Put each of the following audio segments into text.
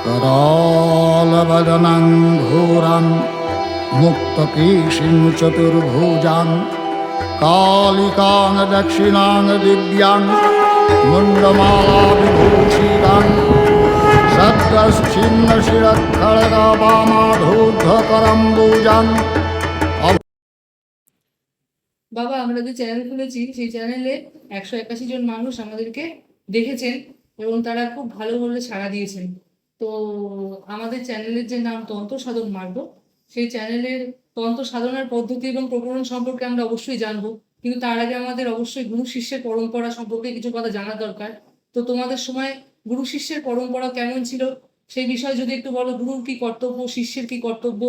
करालवदनं घोरं मुक्तकेशिं चतुर्भुजां कालिकां दक्षिणां दिव्यां मुण्डमालाविभूषितां सद्गश्चिन्नशिरःखड्गवामाधूर्धकरम्बुजां। বাবা, আমরা যে চ্যানেল খুলেছি সেই চ্যানেলে 181 জন মানুষ আমাদেরকে দেখেছেন এবং তারা খুব ভালো বলে সাড়া দিয়েছেন। তো আমাদের চ্যানেলের যে নাম তন্ত্র সাধন মার্গ, সেই চ্যানেলের তন্ত্র সাধনার পদ্ধতি এবং প্রকরণ সম্পর্কে আমরা অবশ্যই জানবো, কিন্তু তার আগে আমাদের অবশ্যই গুরু শিষ্যের পরম্পরা সম্পর্কে কিছু কথা জানা দরকার। তো তোমাদের সময় গুরু শিষ্যের পরম্পরা কেমন ছিল সেই বিষয়ে যদি একটু বলো। গুরুর কি কর্তব্য, শিষ্যের কি কর্তব্য,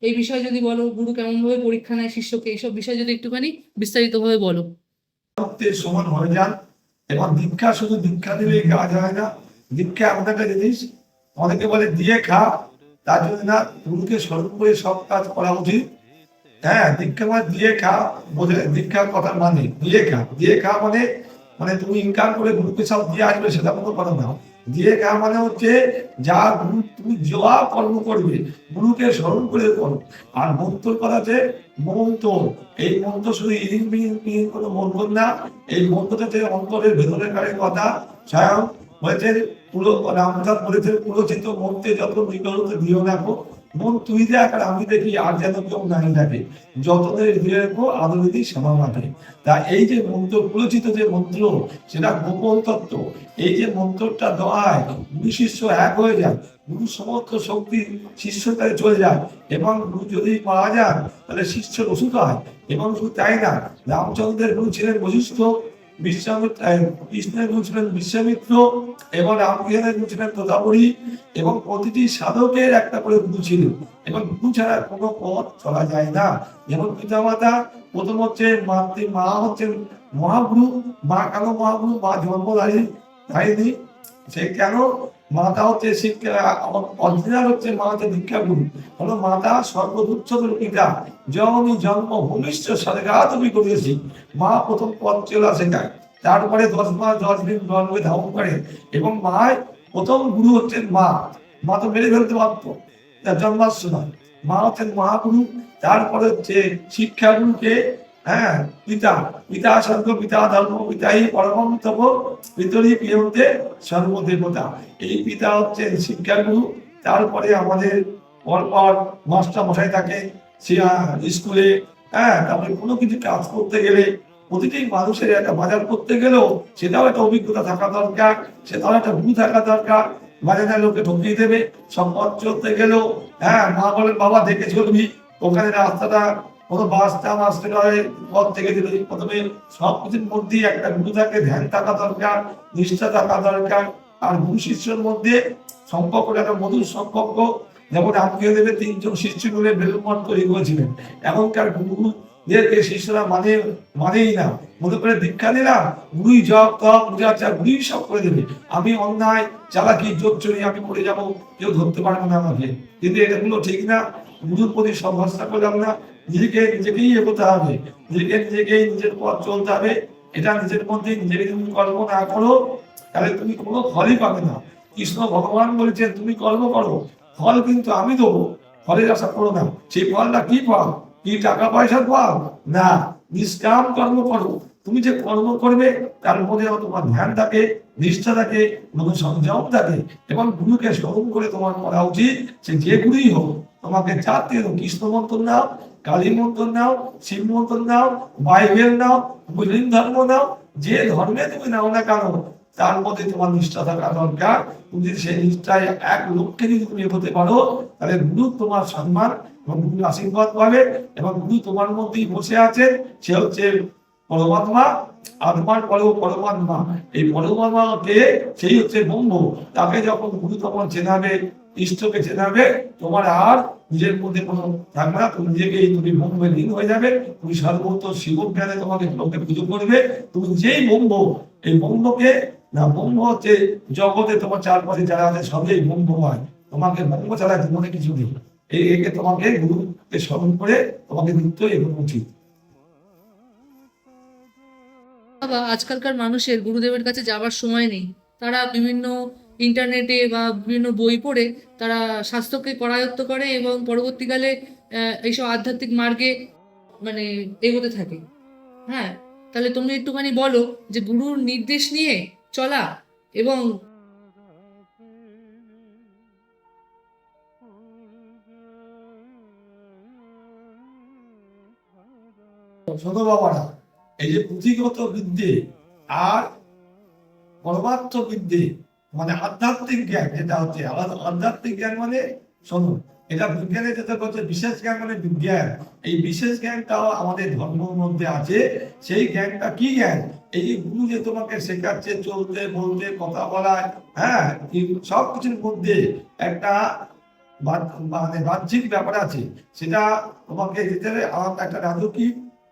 এই বিষয়ে যদি বলো। গুরু কেমন ভাবে পরীক্ষা নেয় শিষ্যকে, এইসব বিষয়ে যদি একটুখানি বিস্তারিতভাবে বলো। সমান হয়ে যান। এবং দীক্ষা শুধু দীক্ষা দিলেই খাওয়া যায় না। দীক্ষা এমন একটা জিনিস, অনেকে বলে দিয়ে খা, তার জন্য না, গুরুকে স্মরণ করে সব কাজ করা উচিত। হ্যাঁ, দীক্ষা মানে দিয়ে খা, বোঝে দীক্ষার কথা মানে দিয়ে খা। দিয়ে খা মানে মানে তুমি ইনকাম করে গুরুকে সব দিয়ে আসবে সেটা কোনো কথা না। দিয়ে খা মানে হচ্ছে যা গুরু তুমি যা কর্ম করবে গুরুকে স্মরণ করে করো। আর মন্ত্র করাতে মন্ত্র, এই মন্ত্র শুধু ইরিং বিরিং বিরিং কোনো মন্ত্র না। এই মন্ত্রটাতে অন্তরের ভেতরের কথা স্বয়ং বলেছে, পুরো রামদাস বলেছে, পুরোচিত মন্ত্রে যত নিকটতে দিও রাখো, মন তুই দেখ আর আমি দেখি, আর যেন কেউ নাই থাকে, যতদের দিয়ে রাখো আদরিতি সেবা মাঠে। তা এই যে মন্ত্র, পুরোচিত যে মন্ত্র, সেটা গোপন তত্ত্ব। এই যে মন্ত্রটা দেওয়ায় গুরু শিষ্য এক হয়ে যায়, গুরু সমস্ত শক্তি শিষ্যের কাছে চলে যায়, এবং গুরু যদি পাওয়া যায় তাহলে শিষ্যের ওষুধ হয়। এবং শুধু তাই না, রামচন্দ্রের গুরু ছিলেন বশিষ্ঠ, কৃষ্ণের গুরু ছিলেন বিশ্বামিত্র, এবং রামকৃষ্ণের গুরু ছিলেন তোতাপুরী, এবং প্রতিটি সাধকের একটা করে গুরু ছিল। এবং গুরু ছাড়া কোনো পথ চলা যায় না। যেমন পিতা মাতা, প্রথম হচ্ছে মা হচ্ছেন মহাগুরু। মা কেন মহাগুরু? মা জন্মধারিণী। সে কেন? মাতা হচ্ছে শিক্ষা, অরিজিনাল হচ্ছে মা হচ্ছে দীক্ষা গুরু। হলো মাতা সর্বদুচ্ছদের পিতা, জননী জন্ম ভূমিষ্ঠ সরগা তুমি করিয়েছি। মা প্রথম পথ চলা শেখায়, তারপরে 10 মাস 10 দিন গর্ভে ধারণ করে। এবং মায় প্রথম গুরু হচ্ছেন মা। মা তো মেরে ফেলতে পারত জন্মার সময়। মা হচ্ছেন মহাগুরু। তারপরে হচ্ছে শিক্ষা গুরুকে, হ্যাঁ, পিতা, পিতা স্বর্গ, পিতা ধর্ম, পিতাই পরমম তপ, পিতরি প্রিয়তে সর্বদেবতা। এই পিতা হচ্ছেন শিক্ষা গুরু। তারপরে আমাদের পরপর মাস্টার মশাই থাকে স্কুলে। হ্যাঁ, তারপরে কোনো কিছু কাজ করতে গেলে, প্রতিটি মানুষের একটা বাজার করতে গেলেও সেটাও একটা অভিজ্ঞতা থাকা দরকার, সেটাও একটা গুরু থাকা দরকার। বাজারে লোকে ঢুকিয়ে দেবে। সব পথ চলতে গেলেও, হ্যাঁ, মা বলেন বাবা দেখে চলবি, ওখানে রাস্তাটা কোনো বাসটা আসতে পারে পথ থেকে দিলে প্রথমে সবকিছুর মধ্যেই একটা গুরু থাকে, ধ্যান থাকা দরকার, নিষ্ঠা থাকা দরকার। আর গুরু শিষ্যের মধ্যে সম্পর্কটা একটা মধুর সম্পর্ক। যেমন রামকৃষ্ণদেবের 3 জন শিষ্য মিলে বেলুড় মঠ তৈরি করেছিলেন। এখনকার গুরুদেরকে শিষ্যরা মানেই না, মনে করে দীক্ষা নিলাম, গুরুই জপ তপ পূজা আচার গুরুই সব করে দেবে। আমি অন্যায় চালাকি জোর চুরি আমি করে যাবো, কেউ ধরতে পারবে না আমাকে। কিন্তু এটাগুলো ঠিক না। গুরুর প্রতি সব ভরসা করলাম না, নিজেকেই এগোতে হবে, নিজেকেই নিজের পথ চলতে হবে। এটা নিজের মধ্যে নিজেকে তুমি কর্ম না করো তাহলে তুমি কোনো ফলই পাবে না। কৃষ্ণ ভগবান বলেছেন তুমি কর্ম করো, ফল কিন্তু আমি দেবো, ফলের আশা করো না। সেই ফলটা কি ফল? কি টাকা পয়সার ফল? না, নিষ্কাম কর্ম করো। তুমি যে কর্ম করবে তার মধ্যে তোমার ধ্যান থাকে, নিষ্ঠা থাকে, সংযম থাকে, এবং গুরুকে স্মরণ করে তোমার করা উচিত। সে যে গুরুই হোক, তোমাকে চারটে কৃষ্ণ মন্ত্র নাও, কালী মন্ত্র নাও, শিব মন্ত্র নাও, বাইবেল নাও, মুসলিম ধর্ম নাও, যে ধর্মে তুমি নাও না কেন তার মধ্যে তোমার নিষ্ঠা থাকা দরকার। তুমি যদি সেই নিষ্ঠায় এক লক্ষ্যে যদি তুমি এগোতে পারো তাহলে গুরু তোমার সম্মান এবং গুরুর আশীর্বাদ পাবে। এবং গুরু তোমার মধ্যেই বসে আছে, সে হচ্ছে পরমাত্মা। আত্মার পরেও পরমাত্মা, এই পরমাত্মাকে সেই হচ্ছে ব্রহ্ম। তাকে যখন গুরু তখন চেনাবে, ইষ্টকে চেনাবে, তোমার আর নিজের মধ্যে কোনো থাকবে না। তুমি নিজেকেই তুমি ব্রহ্মে লীন হয়ে যাবে। তুমি সর্বত্র শিব জ্ঞানে তোমাকে লোকে পুজো করবে। তুমি যেই ব্রহ্ম, এই ব্রহ্মকে না, ব্রহ্ম হচ্ছে জগতে তোমার চারপাশে যারা আছে সবই ব্রহ্ম হয়। তোমাকে ব্রহ্ম ছাড়া জীবনে কিছু নেই। একে তোমাকে গুরুকে স্মরণ করে তোমাকে নিত্য এগোনো উচিত। বাবা, আজকালকার মানুষের গুরুদেবের কাছে যাবার সময় নেই। তারা বিভিন্ন ইন্টারনেটে বা বিভিন্ন বই পড়ে তারা স্বাস্থ্যকে করায়ত্ত করে এবং পরবর্তীকালে এইসব আধ্যাত্মিক মার্গে মানে এগোতে থাকে। হ্যাঁ, তাহলে তুমি একটুখানি বলো যে গুরুর নির্দেশ নিয়ে চলা এবং শোনো বাবারা, এই যে পুঁথিগত বিদ্যে আর পরমার্থ বিদ্যে মানে আধ্যাত্মিক জ্ঞান, যেটা হচ্ছে আধ্যাত্মিক জ্ঞান মানে শোনো, এটা বিজ্ঞানের যেটা হচ্ছে বিশেষ জ্ঞান মানে বিজ্ঞান। এই বিশেষ জ্ঞানটাও আমাদের ধর্মের মধ্যে আছে। সেই জ্ঞানটা কি জ্ঞান? এই যে গুরু যে তোমাকে শেখাচ্ছে চলতে বলতে কথা বলায়, হ্যাঁ, সব কিছুর মধ্যে একটা মানে বাহ্যিক ব্যাপার আছে। সেটা তোমাকে যেতে হবে একটা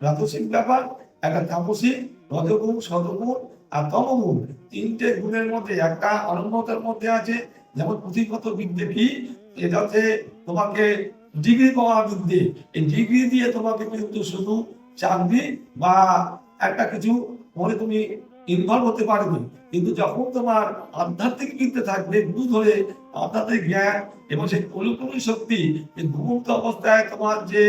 রাজসিক ব্যাপার, একটা তামসিক, রজগুণ, সদগুণ আর তমগুণ, তিনটে গুণের মধ্যে একটা অনন্যতার মধ্যে আছে। যেমন পুঁথিগত বিদ্যে কি, এটা হচ্ছে তোমাকে ডিগ্রি পাওয়া বিদ্যে। এই ডিগ্রি দিয়ে তোমাকে কিন্তু শুধু চাকরি বা একটা কিছু মনে তুমি ইনভলভ হতে পারবে। কিন্তু যখন তোমার আধ্যাত্মিক বিদ্যে থাকবে, গুরু ধরে আধ্যাত্মিক জ্ঞান এবং সেই অলৌকিক শক্তি, এই ঘুমন্ত অবস্থায় তোমার যে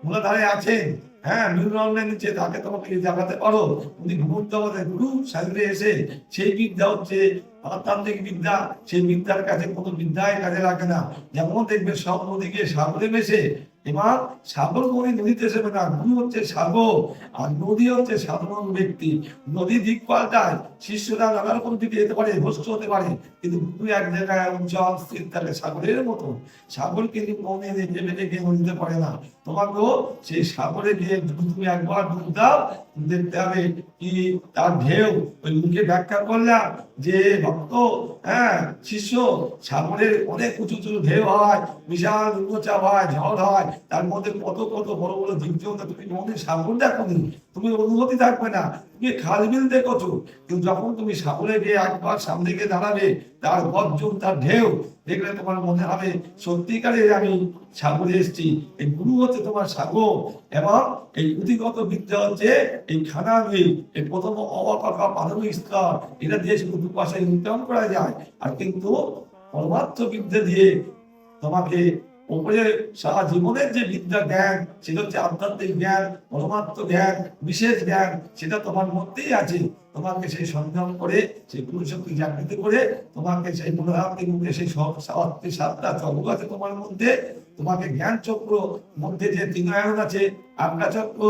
মূলাধারে আছেন, হ্যাঁ, নিউরনের নিচে তাকে তোমাকে জাগাতে পারো। তুমি ঘুমন্ত অবস্থায় গুরু সামনে এসে সেই বিদ্যা হচ্ছে আধ্যাত্মিক বিদ্যা। সেই বিদ্যার কাছে কোনো বিদ্যায় কাজে লাগে না। যেমন দেখবে সব নদীকে সাগরে মেশে, এবার সাগর নদী নদীতে এসে না, গুরু হচ্ছে সাগর আর নদী হচ্ছে সাধারণ ব্যক্তি। নদী দিক পাল্টায়, শিষ্যরা নানা রকম দিকে যেতে পারে, ভ্রষ্ট হতে পারে, কিন্তু গুরু এক জায়গায় অঞ্চল স্থির থাকে সাগরের মতো। সাগর কিন্তু মনে রেখে রেখে নদীতে পারে না। তোমাকেও সেই সাগরে গিয়ে তুমি একবার ডুব দাও, দেখতে হবে কি তার ঢেউ। ওই মুখে ব্যাখ্যা করলাম যে ভক্ত, হ্যাঁ, শিষ্য, সাগরের অনেক উঁচু উঁচু ঢেউ হয়, বিশাল উচ্চচাপ হয়, ঝড় হয়, তার মধ্যে কত কত বড় বড় জীবজন্তু। তুমি মনে সাগর দেখো নি, তুমি অনুভূতি থাকবে না, তুমি খালবিল দেখছো। কিন্তু যখন তুমি সাগরে গিয়ে একবার সামনে গিয়ে দাঁড়াবে, তার গর্জন, তার ঢেউ দেখলে তোমার মনে হবে সত্যিকারে আমি সাগরে এসেছি। এই গুরু হচ্ছে তোমার সাগর। এবং এই পুঁথিগত বিদ্যা হচ্ছে এই খানা মিল, এই প্রথম অবকাঠা প্রাথমিক স্তর, এটা দিয়ে শুধু দু পয়সা ইনকাম করা যায়। আর কিন্তু পরমার্থ বিদ্যা দিয়ে তোমাকে উপরে সারা জীবনের যে বিদ্যা জ্ঞান, সেটা হচ্ছে আধ্যাত্মিক জ্ঞান, পরমার্থ জ্ঞান, বিশেষ জ্ঞান, সেটা তোমার মধ্যেই আছে। তোমাকে সেই সংগ্রাম করে, সেই গুরু শক্তি জাগৃত করে, তোমাকে সেই মনোরাত্মিক মধ্যে সেই সাতটা চক্র আছে তোমার মধ্যে। তোমাকে জ্ঞান চক্র মধ্যে যে তিনায়ন আছে, আজ্ঞা চক্র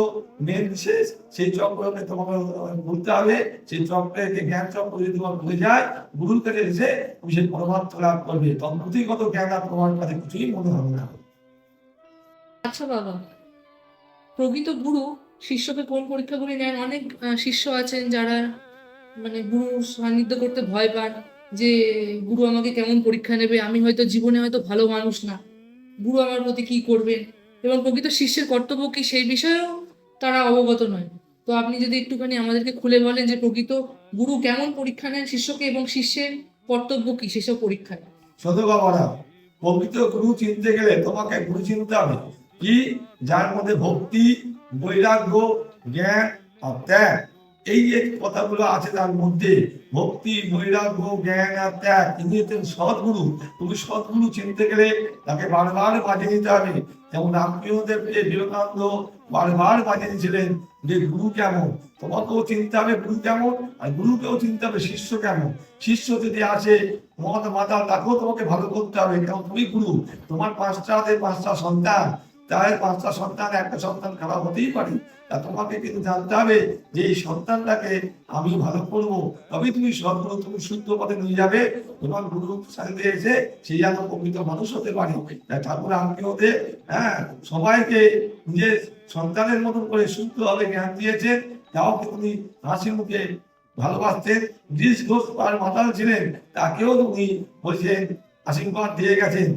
মেন বিশেষ, সেই চক্রকে তোমাকে বলতে হবে। সেই চক্রকে জ্ঞান চক্র যদি তোমার ভুলে যায়, গুরুর কাছে এসে তুমি সেই পরমার্থ লাভ করবে। তখন পুঁথিগত জ্ঞান আর তোমার কাছে কিছুই মনে হবে না। আচ্ছা বাবা, প্রকৃত গুরু শিষ্যকে কোন পরীক্ষাগুলি নেন? অনেক শিষ্য আছেন যারা মানে গুরু সান্নিধ্য করতে ভয় পান, যে গুরু আমাকে কেমন পরীক্ষা নেবে, আমি হয়তো জীবনে হয়তো ভালো মানুষ না, গুরু আমার প্রতি কি করবেন, এবং প্রকৃত শিষ্যের কর্তব্য কি সেই বিষয়েও তারা অবগত নয়। তো আপনি যদি একটুখানি আমাদেরকে খুলে বলেন যে প্রকৃত গুরু কেমন পরীক্ষা নেন শিষ্যকে এবং শিষ্যের কর্তব্য কি সেসব পরীক্ষায়। শোনো বাবারা, প্রকৃত গুরু চিনতে গেলে তোমাকে গুরু চিনতে হবে কি, যার মধ্যে ভক্তি, বৈরাগ্য, জ্ঞান আর ত্যাগ, এই যে কথাগুলো আছে তার মধ্যে ভক্তি, বৈরাগ্য, জ্ঞান আর ত্যাগ, ইনি হচ্ছেন সৎগুরু। তুমি সৎগুরু চিনতে গেলে তাকে বারবার বাজিয়ে নিতে হবে। যেমন রামকৃষ্ণদেবকে বিবেকানন্দ বারবার বাজিয়ে দিয়েছিলেন যে গুরু কেমন। তোমাকেও চিনতে হবে গুরু কেমন, আর গুরুকেও চিনতে হবে শিষ্য কেমন। শিষ্য যদি আসে মত মাতাল, তাকেও তোমাকে ভালো করতে হবে, কারণ তুমি গুরু। তোমার পাঁচটা সন্তান, তাই পাঁচটা সন্তান, একটা সন্তান খারাপ হতেই পারে। তা তোমাকে কিন্তু জানতে হবে যে এই সন্তানটাকে আমি ভালো করবো, তবে তুমি সৎগুরু, তুমি শুদ্ধ পথে নিয়ে যাবে। তোমার গুরু সাথে এসে সেই যেন প্রকৃত মানুষ হতে পারে। তাই ঠাকুর আমাকে ওদের, হ্যাঁ, সবাইকে নিজের সন্তানের মতন করে শুদ্ধভাবে জ্ঞান দিয়েছেন। যাও তুমি হাসি মুখে ভালোবাসতেন। বীজ ঘোষ আর মাতাল ছিলেন, তাকেও উনি বলছেন আশীর্বাদ দিয়ে গেছেন।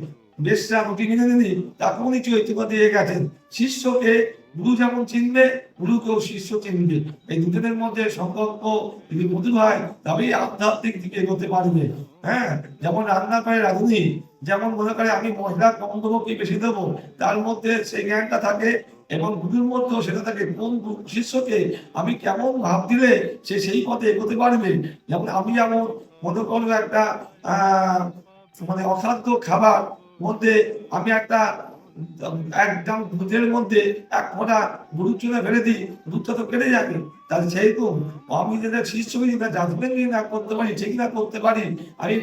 বেশরা রুটি কিনে দিনি, তাকেও উনি চৈতন্য দিয়ে গেছেন। শিষ্যকে গুরু যেমন চিনবে, গুরুকেও শিষ্য চিনবে। এই দুজনের মধ্যে সম্পর্ক যদি মধুর হয়, তবেই আধ্যাত্মিক দিকে এগোতে পারবে। হ্যাঁ, যেমন রান্না করে রাঁধুনি যেমন মনে করে আমি মশলা কম দেবো কি বেশি দেবো, তার মধ্যে সেই জ্ঞানটা থাকে। এবং গুরুর মধ্যেও সেটা থাকে, কোন শিষ্যকে আমি কেমন ভাব দিলে সে সেই পথে এগোতে পারবে। যেমন আমি যেমন মনে করো একটা মানে অখাদ্য খাবার মধ্যে আমি একটা একদম দুধের মধ্যে এক ফোঁটা গরুর চুনে ফেলে দিই, দুধটা তো কেটে যাবে। তাহলে যেহেতু আমি যদি শিষ্যকে যদি জাজমেন্ট না করতে পারি, ঠিক না করতে পারি, আমি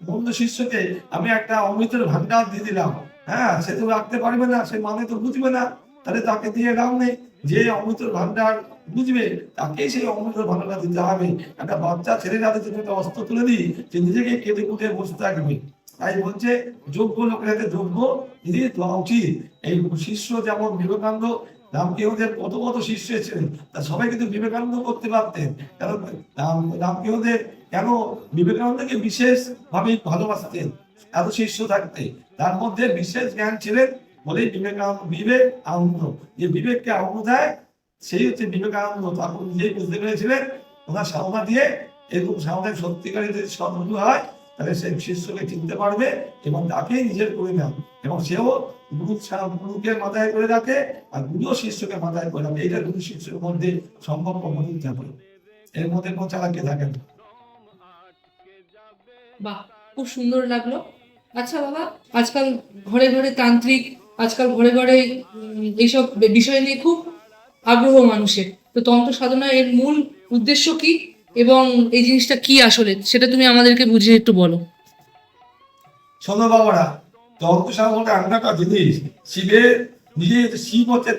বন্ধ শিষ্যকে আমি একটা অমৃতের ভান্ডার দিয়ে দিলাম, হ্যাঁ, সে তো রাখতে পারবে না, সে মানে তো বুঝবে না, তাহলে তাকে দিয়ে লাভ নেই। যে অমৃতের ভান্ডার বুঝবে তাকেই সেই অমৃতের ভান্ডারটা দিতে হবে। একটা বাচ্চা ছেলের হাতে যদি একটা অস্ত্র তুলে দিই, সে নিজেকে কেটে কুটে বসে থাকবে। তাই বলছে যোগ্য লোকের হাতে যোগ্য জিনিস দেওয়া উচিত। এই শিষ্য যেমন বিবেকানন্দ, রামকেহদের কত কত শিষ্য ছিলেন, তা সবাই কিন্তু বিবেকানন্দ করতে পারতেন। কারণ রামকেহদের কেন বিবেকানন্দকে বিশেষ ভাবে ভালোবাসতেন এত শিষ্য থাকতে, তার মধ্যে বিশেষ জ্ঞান ছিলেন বলেই বিবেকানন্দ, বিবেক আনন্দ, যে বিবেককে আনন্দ দেয় সেই হচ্ছে বিবেকানন্দ। তখন নিজেই বুঝতে পেরেছিলেন ওনার সাধনা দিয়ে এরকম সাধনায় সত্যিকারী যদি সদ্গুরু হয় তাহলে সে শিষ্যকে চিনতে পারবে এবং তাকেই নিজের করে নেন, এবং সেও গুরুকে মাথায় করে রাখে আর গুরু শিষ্যকে মাথায় করে রাখে। এইটা গুরু শিষ্যের মধ্যে সম্পর্ক মনে থাকে, এর মধ্যে কোনো চালাকি থাকে না। বাহ, খুব সুন্দর লাগলো। আচ্ছা বাবা, আজকাল ঘরে ঘরে তান্ত্রিক, আজকাল ঘরে ঘরে এইসব বিষয় নিয়ে খুব আগ্রহ মানুষের, তো তন্ত্র সাধনা এর মূল উদ্দেশ্য কি এবং এই জিনিসটা কি আসলে, সেটা তুমি আমাদেরকে বুঝিয়ে একটু বলো। শোনো বাবারা, তন্ত্র সাধনা এমন একটা জিনিস, শিবের নিজে শিব হচ্ছে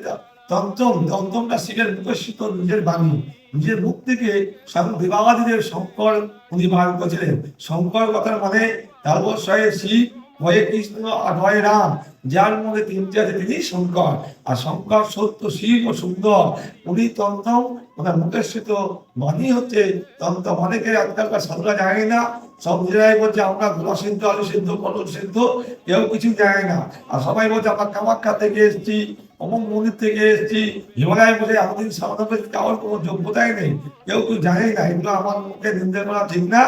তন্ত্রম, তন্ত্রমটা শিবের মুখস্থিত নিজের বাণী, নিজের মুখ থেকে স্বামী দেবাদিদেব শঙ্কর উনি বার করেছিলেন। শঙ্কর কথার মানে তারপরে শিব, ভয়ে কৃষ্ণ আর ভয়ে রাম, যার মধ্যে তিনটি আছে তিনি শঙ্কর। আর শঙ্কর সত্য, শিব ও সুন্দর, উনি তন্ত্রম, ওনার মুখস্থিত বাণী হচ্ছে তন্ত্র। অনেকে আজকালকার সাধুরা জানে না, সব নিজেরাই বলছে আমরা গোলা সিদ্ধ, আলু সিদ্ধ, পটল সিদ্ধ, কেউ কিছু জানে না। আর সবাই বলছে আমরা কামাখ্যা থেকে এসেছি, অমুক মন্দির থেকে এসেছি, হিমালয় বলে আমাদের সাধনা কারোর কোনো যোগ্যতাই নেই, কেউ কিছু জানে না। এগুলো আমার মুখে নিন্দা করা ঠিক না,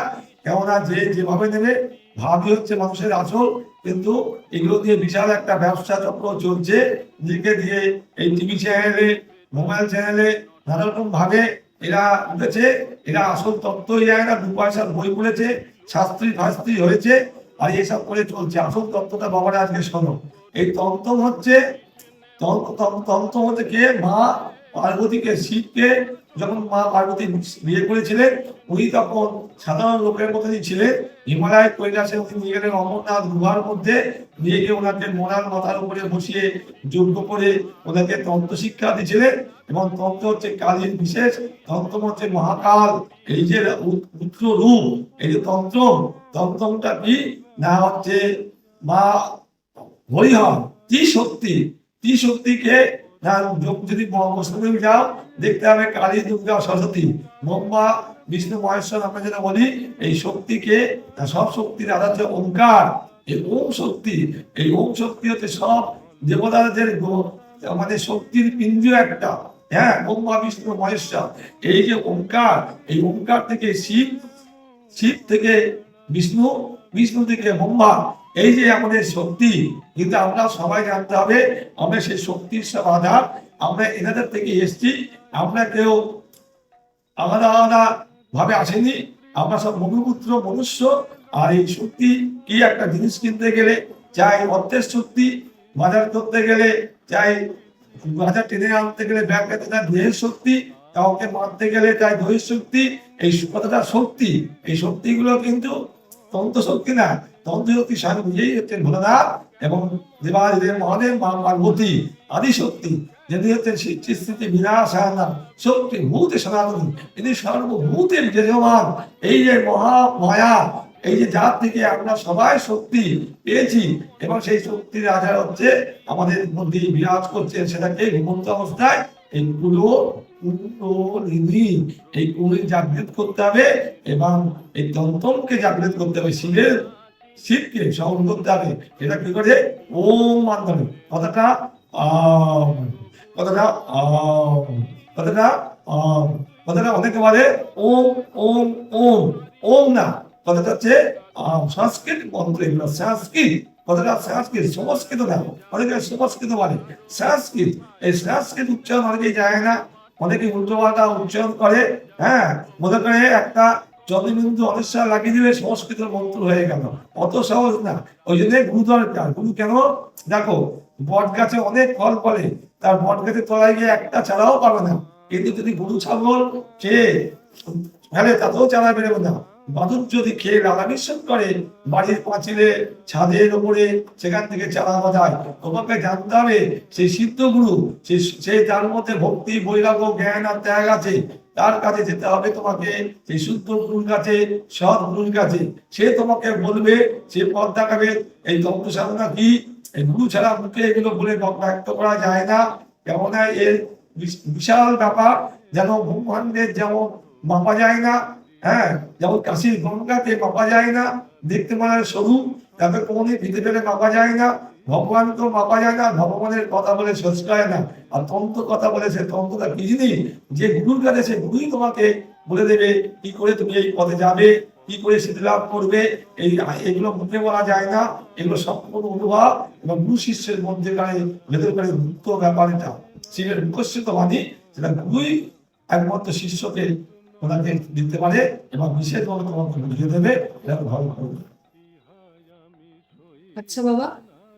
কেননা যে যেভাবে নেবে ভাবই হচ্ছে মানুষের আসল। কিন্তু এগুলো দিয়ে বিশাল একটা ব্যবসা চক্র চলছে, নিজেকে দিয়ে এই টিভি চ্যানেলে, মোবাইল চ্যানেলে নানা রকম ভাবে এরা উঠেছে। এরা আসল তত্ত্বই যায় না, দু পয়সার বই পড়েছে, শাস্ত্রী ফাস্ত্রী হয়েছে আর এইসব করে চলছে। আসল তত্ত্বটা বাবারা আজকে শোনো। এই তন্ত্র হচ্ছে তন্ত্র হচ্ছে কে, মা পার্বতীকে, শিবকে যখন মা পার্বতী বিয়ে করেছিলেন, উনি তখন সাধারণ লোকের মতনই ছিলেন। হিমালয় কৈলাসে উনি নিয়ে গেলেন অমরনাথ গুহার মধ্যে, নিয়ে গিয়ে ওনাকে মরার মাথার উপরে বসিয়ে যজ্ঞ করে ওনাকে তন্ত্র শিক্ষা দিয়েছিলেন। এবং তন্ত্র হচ্ছে কালীর বিশেষ, তন্ত্র হচ্ছে মহাকাল, এই যে উত্র রূপ, এই যে তন্ত্র, তন্ত্রটা কি না হচ্ছে মা হরিহর ত্রিশক্তি, ত্রিশক্তিকে যদি মুসলিম যাও দেখতে হবে কালী, দুর্গা, সরস্বতী, ব্রহ্মা, বিষ্ণু, মহেশ্বর আমরা যেটা বলি। এই শক্তিকে, সব শক্তির আধার হচ্ছে ওঙ্কার। এই ওম শক্তি, এই ওম শক্তি হচ্ছে সব দেবতাদের আমাদের শক্তির পিঞ্জ একটা, হ্যাঁ, ব্রহ্মা, বিষ্ণু, মহেশ্বর। এই যে ওঙ্কার, এই ওঙ্কার থেকে শিব, শিব থেকে বিষ্ণু, বিষ্ণু থেকে ব্রহ্মা, এই যে আমাদের শক্তি। কিন্তু আমরা সবাই জানতে হবে আমরা সেই শক্তির সব আধার, আমরা এনাদের থেকে এসছি। আমরা কেউ আলাদা আলাদা ভাবে আসেনি, আমরা সব মনুপুত্র, মনুষ্য। আর এই শক্তি কি, একটা জিনিস কিনতে গেলে চাই অর্থের শক্তি, বাজার করতে গেলে চাই, বাজার টেনে আনতে গেলে ব্যাগ পেতে চাই দেহের শক্তি, কাউকে মারতে গেলে চাই দৈহিক শক্তি। এই কতটা শক্তি, এই শক্তিগুলো কিন্তু তন্ত্র শক্তি না। তন্ত্র শক্তি স্বামী নিজেই হচ্ছেন ভোলানাথ এবং দেবাদিদেব মহাদেব, মা পার্বতী আদি শক্তি, যিনি হচ্ছেন সৃষ্টি বিনাশানা শক্তি ভূতে সনাতনী, তিনি সর্বভূতে বিরাজমান। এই যে মহা মায়া, এই যে যার থেকে আমরা সবাই শক্তি পেয়েছি, এবং সেই শক্তির আধার হচ্ছে আমাদের মধ্যে বিরাজ করছে, সেটাকে ঘুমন্ত অবস্থায় এই এই কুমির জাগৃত করতে হবে এবং এই তন্ত্রকে জাগৃত করতে হবে, শিবকে স্মরণ করতে হবে। এটা কি করে, ওম মাধ্যমে কথাটা কথাটা কথাটা কথাটা অনেকে বলে ওম ওম ওম, ওম না, কথাটা হচ্ছে সংস্কৃত মন্ত্র, এগুলো সংস্কৃত, কথাটা সংস্কৃত, সংস্কৃত না, অনেকে সংস্কৃত বলে, সংস্কৃত। এই সংস্কৃত উচ্চারণ অনেকেই যায় না, অনেকে উল্টো পাল্টা উচ্চারণ করে, হ্যাঁ, মনে করে একটা চন্দ্রবিন্দু অনেশ্বর লাগিয়ে দিলে সংস্কৃত মন্ত্র হয়ে গেল, অত সহজ না। ওই জন্য গুরু দরকার। গুরু কেন? দেখো, বট গাছে অনেক ফল ফলে, তার বট গাছের তলায় গিয়ে একটা চারাও পাবে না, কিন্তু যদি গরু ছাগল খেয়ে ফেলে তাতেও চারা বেরোবে না। বাদুর যদি খেয়ে লালাবিশ্বর করে বাড়ির পাঁচিলে, ছাদের উপরে, সেখান থেকে চারা বাঁধায়। তোমাকে জানতে হবে সেই সিদ্ধ গুরু, সে তার মধ্যে ভক্তি, বৈরাগ্য, জ্ঞান আর ত্যাগ আছে, তার কাছে যেতে হবে তোমাকে, সেই শুদ্ধ গুরুর কাছে, সৎ গুরুর কাছে। সে তোমাকে বলবে, সে পথ দেখাবে। এই তন্ত্র সাধনা কি? এই গুরু ছাড়া মুখে এগুলো বলে ব্যক্ত করা যায় না। কেমন এর বিশাল ব্যাপার, যেন ব্রহ্মাণ্ডের যেমন মাপা যায় না, হ্যাঁ, যেমন কাশীর গঙ্গাকে মাপা যায় না, দেখতে মানে সরু, তাকে কোনদিন ভিতে ফেলে মাপা যায় না। ভগবান তো মাপা যায় না, ভগবানের কথা বলে শেষ করে না। আর তন্ত্র কথা বলে, সে তন্ত্রটা কি জিনিস? যে গুরুর কাছে, সে গুরুই তোমাকে বলে দেবে কি করে তুমি এই পথে যাবে, কি করে সিদ্ধি লাভ করবে। এগুলো মুখে বলা যায় না, এগুলো সম্পূর্ণ অনুভব এবং গুরু শিষ্যের মধ্যে ভেতর করে মুক্ত ব্যাপার। এটা শিবের মুখস্থিত বাণী, সেটা গুরুই একমাত্র শিষ্যকে ওনাকে দিতে পারে এবং বিশেষ ভাবে তোমাকে বুঝিয়ে দেবে। আচ্ছা বাবা,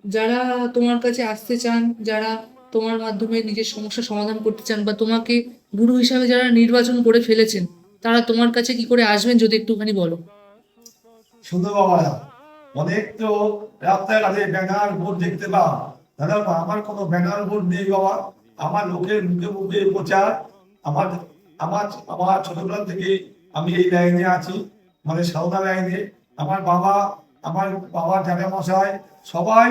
যারা তোমার কাছে আসতে চান, যারা তোমার মাধ্যমে নিজের সমস্যার সমাধান করতে চান, বা তোমাকে গুরু হিসাবে যারা নির্বাচন করে ফেলেছেন, তারা তোমার কাছে কি করে আসবেন যদি একটুখানি বলো। সুন্দর বাবারা, অনেক তো রাস্তাঘাটে ব্যানার বোর্ড দেখতে পাও। দাদা, আমার কোনো ব্যানার বোর্ড নেই বাবা। আমার লোকের মুখে মুখে প্রচার। আমার আমার আমার ছোটবেলা থেকে আমি এই লাইনে আছি, মানে সারদা লাইনে। আমার বাবার জ্যাঠামশাই সবাই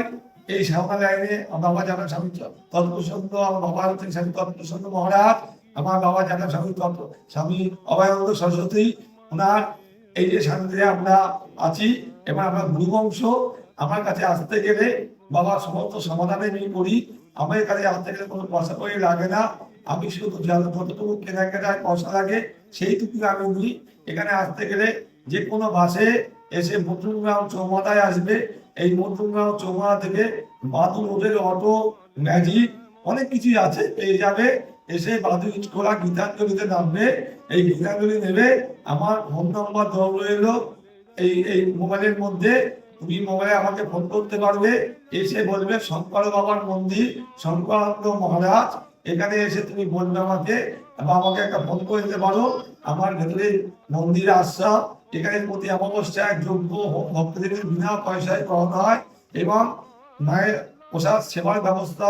এই সারদা লাইনে। আমার বাবা জ্যাঠা স্বামী তৎপ্রসন্ন, আমার বাবার হচ্ছেন স্বামী তৎপ্রসন্ন মহারাজ, আমার বাবা জ্যাঠা স্বামী অভয়ানন্দ সরস্বতী। ওনার এই যে সান্নিধ্যে আমরা আছি, এবার আমরা গুরুবংশ। আমার কাছে আসতে গেলে বাবা সমস্ত সমাধানে আমি করি। আমার কাছে আসতে গেলে কোনো পয়সা করে লাগে না। আমি শুধু যতটুকু কেনাকাটায় পয়সা লাগে সেইটুকু আমি নিই। এখানে আসতে গেলে যে কোনো বাসে এসে মধ্যমগ্রাম চৌমাথায় আসবে। এই মধ্যমগ্রাম চৌমাথা থেকে বাদু রোডের অটো, ম্যাজিক, অনেক কিছুই আছে, পেয়ে যাবে। এসে বাদু ইটখোলা গীতাঞ্জলিতে নামবে। এই গীতাঞ্জলি নেবে। আমার ফোন নম্বর দেওয়া রইল এই মোবাইলের মধ্যে। তুমি মোবাইলে আমাকে ফোন করতে পারবে। এসে বলবে শঙ্কর বাবার মন্দির, শঙ্করানন্দ মহারাজ, এখানে এসে তুমি বলবে আমাকে, বা আমাকে একটা ফোন করে দিতে পারো। আমার ভেতরে মন্দিরে আশ্রম, এখানে প্রতি অমাবস্যায় যজ্ঞ ভক্তদের বিনা পয়সায় করানো হয় এবং মায়ের প্রসাদ সেবার ব্যবস্থা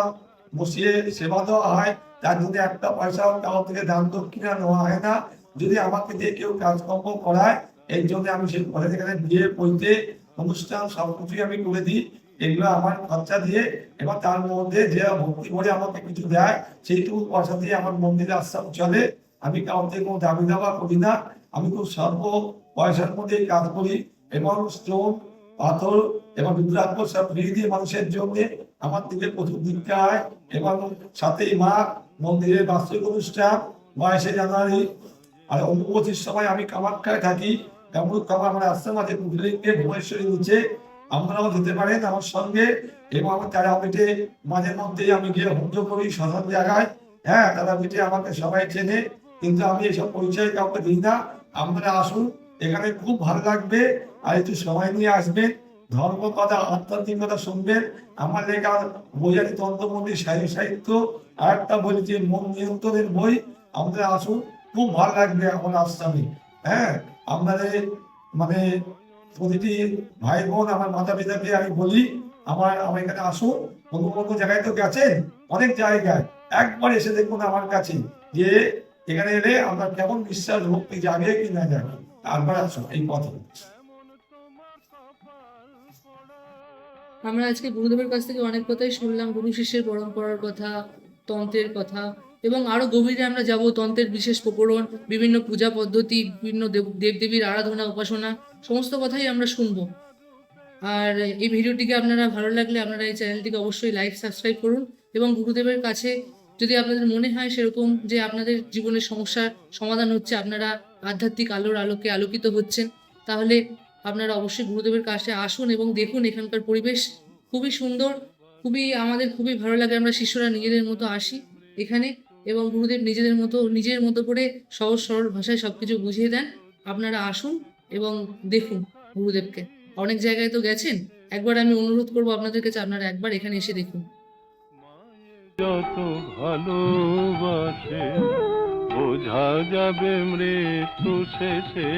বসিয়ে সেবা দেওয়া হয়। তার জন্য একটা পয়সাও কারো থেকে দান দক্ষিণা নেওয়া হয় না। যদি আমাকে দিয়ে কেউ কাজকর্ম করায়, এই জন্য আমি সেই ঘরে সেখানে বিয়ে পৈতে অনুষ্ঠান সবকিছুই আমি করে দিই। এগুলো আমার খরচা দিয়ে, এবং তার মধ্যে যে ভক্তি করে আমাকে কিছু দেয়, সেইটুকু পয়সা দিয়ে আমার মন্দিরে আশ্রম চলে। আমি কারোর থেকে কোনো দাবি দাবা করি না। আমি খুব স্বল্প পয়সার মধ্যে কাজ করি এবং স্টোন, পাথর এবং রুদ্রাক্ষ সব ফ্রি দিয়ে মানুষের জন্য আমার থেকে প্রচুর দীক্ষা হয়। এবং 7ই মাঘ মন্দিরের বার্ষিক অনুষ্ঠান, 22শে জানুয়ারি আর অনুভূতির সময় আমি কামাখ্যায় থাকি। তেমন আমার আশ্রম আছে পুজলিঙ্গে, ভুবনেশ্বরী নিচে। আপনারাও যেতে পারেন আমার সঙ্গে। এবং আমার তারাপীঠে মাঝে মধ্যেই আমি গিয়ে হোম করি শ্মশান জায়গায়। হ্যাঁ, তারাপীঠে আমাকে সবাই চেনে, কিন্তু আমি এসব পরিচয় কাউকে দিই না। আপনারা আসুন, এখানে খুব ভালো লাগবে। আর একটু সময় নিয়ে আসবেন, ধর্ম কথা, আধ্যাত্মিক কথা শুনবেন। আমার লেখা বই আছে তন্ত্রমন্দির সাহিত্য, আর একটা বই যে মন নিয়ন্ত্রণের বই। আমাদের আসুন, খুব ভালো লাগবে আমার আশ্রমে। হ্যাঁ, আপনাদের মানে প্রতিটি ভাই বোন, আমার মাতা পিতাকে আমি বলি আমার এখানে আসুন। অন্য জায়গায় তো গেছেন অনেক জায়গায়, একবার এসে দেখুন আমার কাছে, যে এখানে এলে আপনার কেমন বিশ্বাস ভক্তি জাগে কি না জাগে। একবার আসুন এই পথে। আমরা আজকে গুরুদেবের কাছ থেকে অনেক কথাই শুনলাম, গুরু শিষ্যের পরম্পরার কথা, তন্ত্রের কথা, এবং আরো গভীরে আমরা যাব। তন্ত্রের বিশেষ প্রকরণ, বিভিন্ন পূজা পদ্ধতি, বিভিন্ন দেবদেবীর আরাধনা, উপাসনা, সমস্ত কথাই আমরা শুনবো। আর এই ভিডিওটিকে আপনারা ভালো লাগলে আপনারা এই চ্যানেলটিকে অবশ্যই লাইক, সাবস্ক্রাইব করুন। এবং গুরুদেবের কাছে যদি আপনাদের মনে হয় সেরকম যে আপনাদের জীবনের সমস্যার সমাধান হচ্ছে, আপনারা আধ্যাত্মিক আলোর আলোকে আলোকিত হচ্ছেন, তাহলে আপনারা অবশ্যই গুরুদেবের কাছে আসুন এবং দেখুন। এখানকার পরিবেশ খুবই সুন্দর, আমাদের খুবই ভালো লাগে। আমরা শিষ্যরা নিজেদের মতো আসি এখানে, এবং গুরুদেব নিজের মতো করে সহজ সরল ভাষায় সবকিছু বুঝিয়ে দেন। আপনারা আসুন এবং দেখুন গুরুদেবকে। অনেক জায়গায় তো গেছেন, একবার আমি অনুরোধ করবো আপনাদের কাছে, আপনারা একবার এখানে এসে দেখুন। যত ভালোবাসে বোঝা যাবে মৃত্যু শেষে,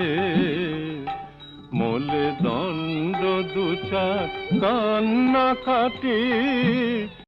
মোলে দণ্ড দু চার কান্না কাটি